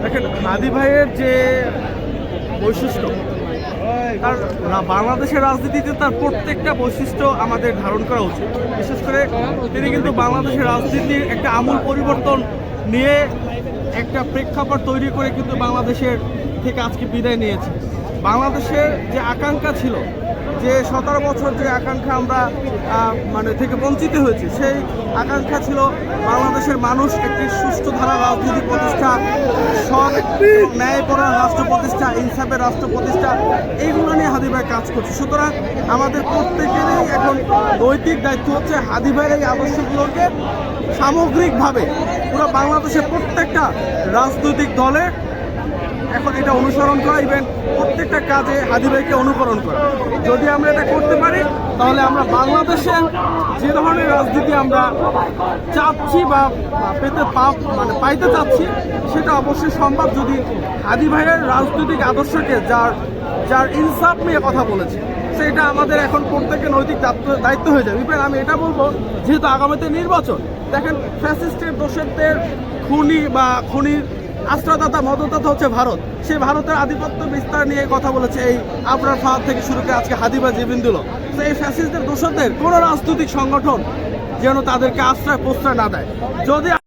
দেখেন হাদি ভাইয়ের যে বৈশিষ্ট্য, তার বাংলাদেশের রাজনীতিতে তার প্রত্যেকটা বৈশিষ্ট্য আমাদের ধারণ করা উচিত। বিশেষ করে তিনি কিন্তু বাংলাদেশের রাজনীতির একটা আমূল পরিবর্তন নিয়ে একটা প্রেক্ষাপট তৈরি করে কিন্তু বাংলাদেশের থেকে আজকে বিদায় নিয়েছে। বাংলাদেশের যে আকাঙ্ক্ষা ছিল, যে 17 বছর যে আকাঙ্ক্ষা আমরা থেকে বঞ্চিত হয়েছি, সেই আকাঙ্ক্ষা ছিল বাংলাদেশের মানুষ একটি সুষ্ঠু ধারা রাজনীতি প্রতিষ্ঠা, সৎ ন্যায়পরায়ণ রাষ্ট্র প্রতিষ্ঠা, ইনসাফের রাষ্ট্র প্রতিষ্ঠা, এইগুলো নিয়ে হাদি ভাই কাজ করছে। সুতরাং আমাদের প্রত্যেকেরই এখন নৈতিক দায়িত্ব হচ্ছে হাদি ভাইয়ের এই আদর্শগুলোকে সামগ্রিকভাবে পুরো বাংলাদেশের প্রত্যেকটা রাজনৈতিক দলের এখন এটা অনুসরণ করা, ইভেন প্রত্যেকটা কাজে হাদি ভাইকে অনুকরণ করা। যদি আমরা এটা করতে পারি তাহলে আমরা বাংলাদেশে যে ধরনের রাজনীতি আমরা চাচ্ছি বা পাইতে চাচ্ছি, সেটা অবশ্যই সম্ভব যদি হাদি ভাইয়ের রাজনৈতিক আদর্শকে যার ইনসাফ নিয়ে কথা বলেছে, সেটা আমাদের এখন প্রত্যেকের নৈতিক দায়িত্ব হয়ে যাবে। ইভেন আমি এটা বলবো, যেহেতু আগামীতে নির্বাচন, দেখেন ফ্যাসিস্টের দোষরদের খুনির আশ্রয়দাতা মদতদাতা হচ্ছে ভারত। সেই ভারতের আধিপত্য বিস্তার নিয়ে কথা বলেছে এই আবরার ফাহাদ থেকে শুরু করে আজকে হাদি ভাই যে বিন্দুল। তো এই ফ্যাসিস্টদের দোষরদের কোনো রাজনৈতিক সংগঠন যেন তাদেরকে আশ্রয় প্রশ্রয় না দেয়। যদি